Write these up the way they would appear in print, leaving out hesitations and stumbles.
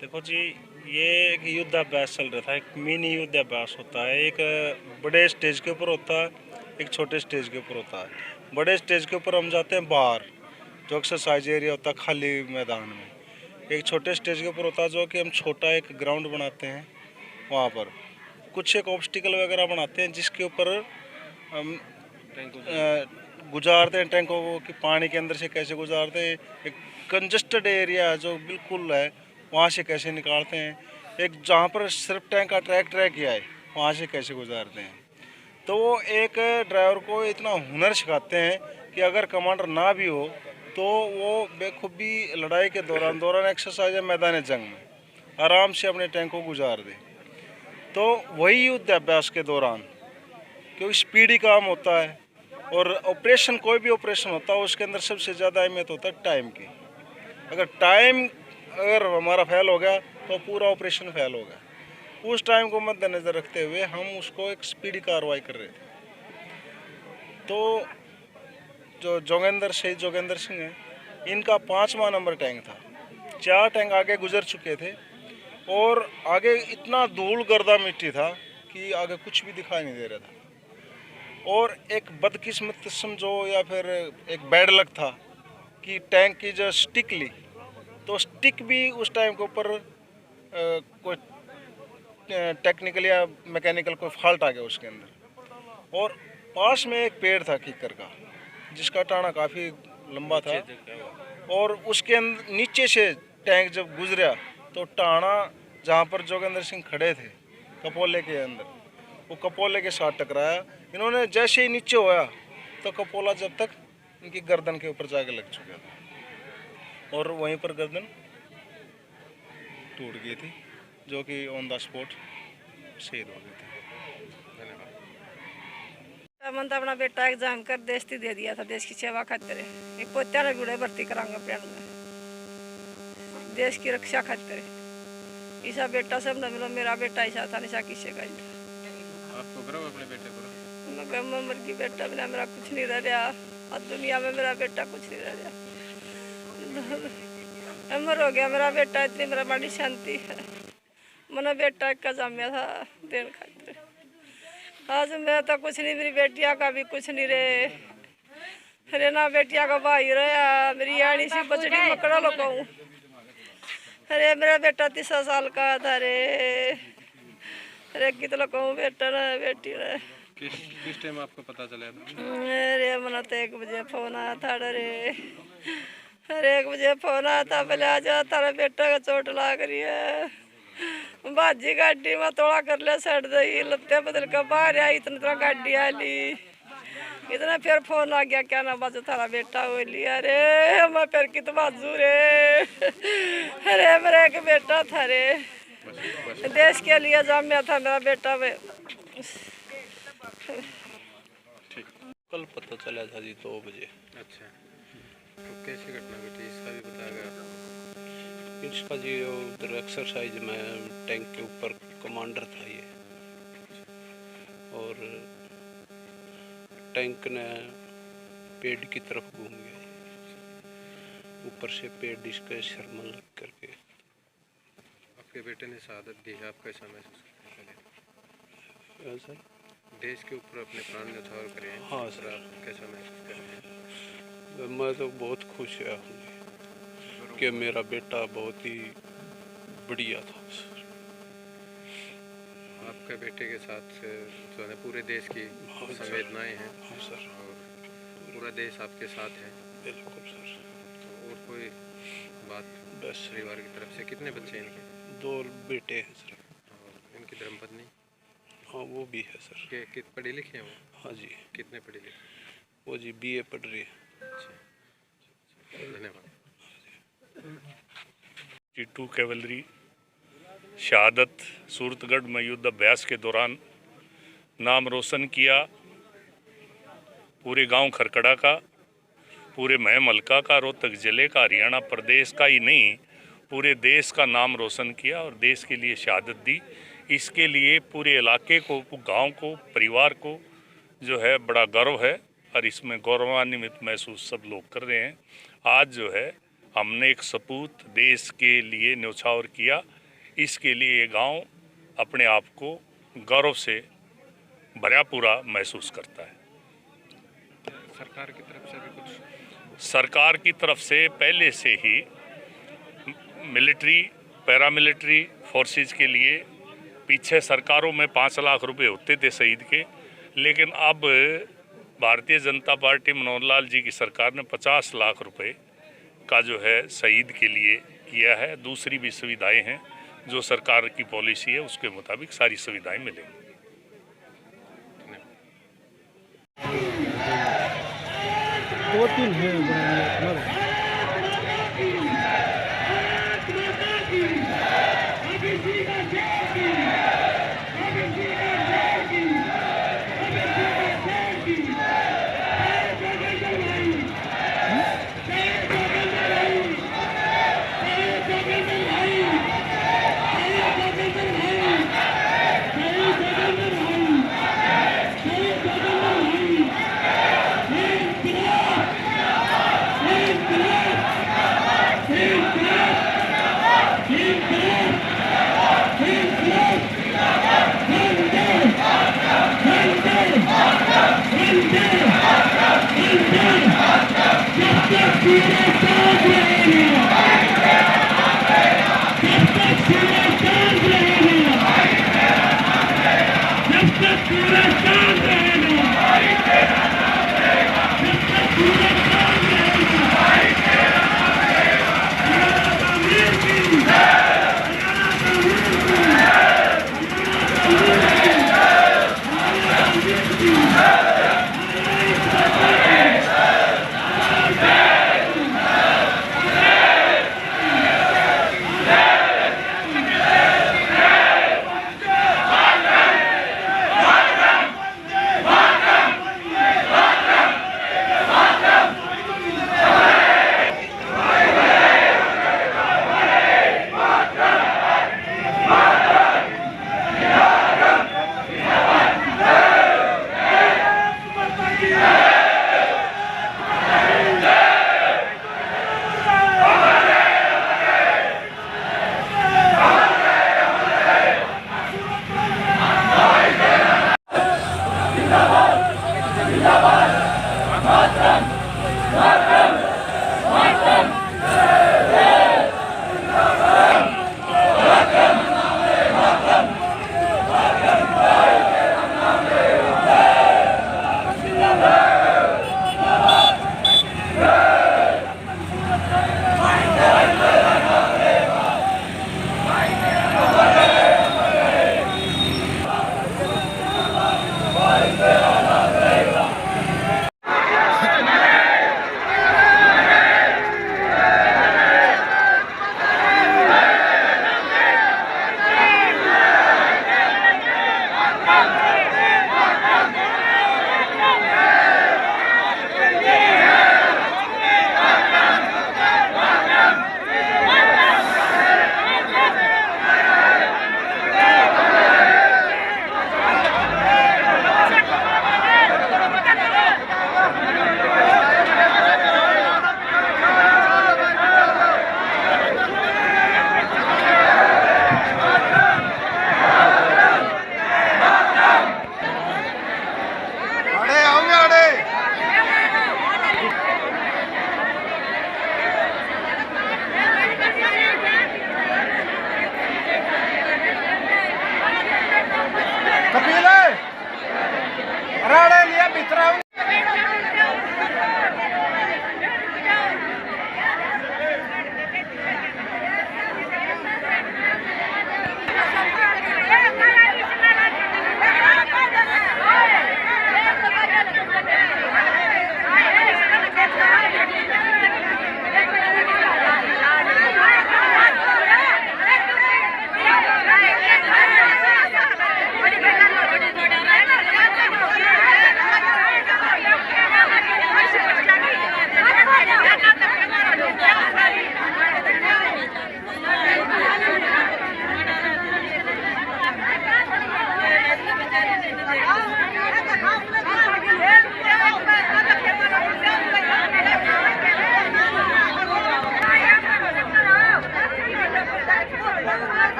देखो जी, ये एक युद्धाभ्यास चल रहा था। एक मिनी युद्धाभ्यास होता है। एक बड़े स्टेज के ऊपर होता है, एक छोटे स्टेज के ऊपर होता है। बड़े स्टेज के ऊपर हम जाते हैं बाहर, जो एक्सरसाइज एरिया होता है खाली मैदान में। एक छोटे स्टेज के ऊपर होता है जो कि हम छोटा एक ग्राउंड बनाते हैं। वहाँ पर कुछ एक ऑब्स्टिकल वगैरह बनाते हैं जिसके ऊपर हम गुजारते हैं टैंकों को, कि पानी के अंदर से कैसे गुजारते हैं। एक कंजस्टेड एरिया है जो बिल्कुल है, वहाँ से कैसे निकालते हैं। एक जहाँ पर सिर्फ टैंक का ट्रैक किया है, वहाँ से कैसे गुजारते हैं। तो वो एक ड्राइवर को इतना हुनर सिखाते हैं कि अगर कमांडर ना भी हो तो वो बेखूबी लड़ाई के दौरान एक्सरसाइज मैदान जंग में आराम से अपने टैंक को गुजार दे। तो वही युद्ध अभ्यास के दौरान, क्योंकि स्पीडी काम होता है और ऑपरेशन, कोई भी ऑपरेशन होता है उसके अंदर सबसे ज़्यादा अहमियत होता है टाइम की। अगर हमारा फेल हो गया तो पूरा ऑपरेशन फेल हो गया। उस टाइम को मद्देनज़र रखते हुए हम उसको एक स्पीडी कार्रवाई कर रहे थे। तो जो शहीद जोगेंद्र सिंह है, इनका 5वां नंबर टैंक था। 4 टैंक आगे गुजर चुके थे और आगे इतना धूल गर्दा मिट्टी था कि आगे कुछ भी दिखाई नहीं दे रहा था। और एक बदकिस्मत समझो या फिर एक बैड लक था कि टैंक की जो स्टिक ली, तो स्टिक भी उस टाइम के ऊपर कोई टेक्निकल या मैकेनिकल कोई फॉल्ट आ गया उसके अंदर। और पास में एक पेड़ था कीकर का, जिसका टाना काफ़ी लंबा था, और उसके नीचे से टैंक जब गुजरा तो टाना जहाँ पर जोगेंद्र सिंह खड़े थे कपोले के अंदर, वो कपोले के साथ टकराया। इन्होंने जैसे ही नीचे होया तो कपोला जब तक इनकी गर्दन के ऊपर जाके लग चुका था और वहीं पर गर्दन टूट गई थी, जो कि ऑन द स्पॉट शहीद हो गए थे। मन तो अपना बेटा एग्जाम कर देश दे दिया था, देश की सेवा खातिर। एक पोत्या ने गुड़े भर्ती करांगा प्यार में, देश की रक्षा खातिर। ईसा बेटा सब न मिलो, मेरा बेटा ईसा था, निशा किसे का आपको करो अपने बेटे को? मर की बेटा बिना मेरा कुछ नहीं रह गया, और दुनिया में मेरा बेटा कुछ नहीं रह गया। अमर हो गया मेरा बेटा, इतनी मेरा बड़ी शांति है। मना बेटा का जामिया था देन खातिर। आज मैं तो कुछ नहीं, मेरी बेटिया का भी कुछ नहीं रे। अरे ना बेटिया का भाई रहा, मेरी यानी सी बचड़ी मकड़ा लो कहूँ। अरे मेरा बेटा 30 साल का था रे। अरे कितना कहूँ बेटा ना बेटी ना। किस टाइम आपको पता चला? अरे मना तो 1 बजे फोन आया था रे। अरे 1 बजे फोन आया था, पहले आ जा तारा बेटा का चोट लाग रही है। बाजी गाड़ी में थोड़ा कर ले सड़ दई, लत्ते बदल कर बाहर आई, इतना गाड़ी आली। इतना फिर फोन आ गया, क्या ना बाजू थारा बेटा हो लिया रे। मैं फिर कित बाजू रे। अरे मेरा एक बेटा था रे, देश के लिए जामिया था मेरा बेटा। वे कल पता चला था जी 2 बजे। अच्छा, तो कैसी घटना घटी इसका भी बताया? इसका जी उधर एक्सरसाइज में टैंक के ऊपर कमांडर था ये, और टैंक ने पेड़ की तरफ घूम गया, ऊपर से पेड़ इसके सर में लग करके। आपके बेटे ने शहादत दी है, आप कैसा महसूस करते हैं? सर देश के ऊपर अपने प्राण न्यौछावर करे हैं। हाँ सर, आप कैसा महसूस करते हैं? मैं तो बहुत खुश है कि मेरा बेटा बहुत ही बढ़िया था सर। आपके बेटे के साथ जो है पूरे देश की संवेदनाएं हैं। हाँ सर, और पूरा देश आपके साथ है। बिल्कुल सर। और कोई बात? बस परिवार की तरफ से कितने बच्चे हैं इनके? 2 बेटे हैं सर। और इनकी धर्मपत्नी हाँ वो भी है सर। कित पढ़े लिखे हैं वो? हाँ जी, कितने पढ़े लिखे? वो जी BA पढ़ रही है। अच्छा, धन्यवाद। T2 कैवलरी शहादत सूरतगढ़ में युद्ध अभ्यास के दौरान नाम रोशन किया, पूरे गांव खरकड़ा का, पूरे महम हल्का का, रोहतक जिले का, हरियाणा प्रदेश का ही नहीं पूरे देश का नाम रोशन किया और देश के लिए शहादत दी। इसके लिए पूरे इलाके को, गांव को, परिवार को जो है बड़ा गर्व है और इसमें गौरवान्वित महसूस सब लोग कर रहे हैं। आज जो है हमने एक सपूत देश के लिए न्यौछावर किया, इसके लिए ये गांव अपने आप को गौरव से भरा पूरा महसूस करता है। सरकार की तरफ से भी कुछ? सरकार की तरफ से पहले से ही मिलिट्री, पैरामिलिट्री फोर्सेस के लिए पीछे सरकारों में 5 लाख रुपए होते थे शहीद के, लेकिन अब भारतीय जनता पार्टी मनोहर लाल जी की सरकार ने 50 लाख रुपए का जो है शहीद के लिए किया है। दूसरी भी सुविधाएं हैं, जो सरकार की पॉलिसी है उसके मुताबिक सारी सुविधाएं मिलेंगी। दो तीन है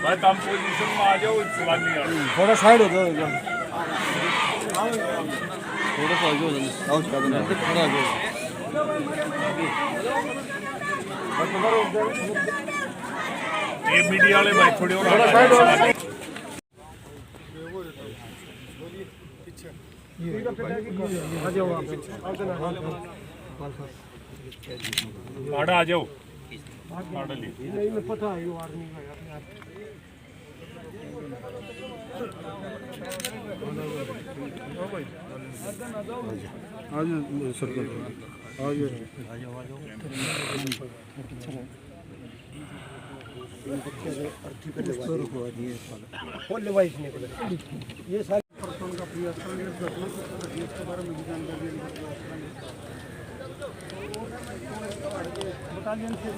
भाई तुम पोजीशन में आ जाओ, सवाल नहीं आ थोड़ा साइड हो जाओ, थोड़ा सा आगे हो जाओ, आउट कर देना, थोड़ा आगे ये मीडिया वाले भाई थोड़े और थोड़ा साइड हो आ जाओ आप आ जाओ नहीं मैं पता है वो आर्मी का यार आज सर्कल आज ये सारी का प्रयास इसके बारे में जानकारी बटालियन से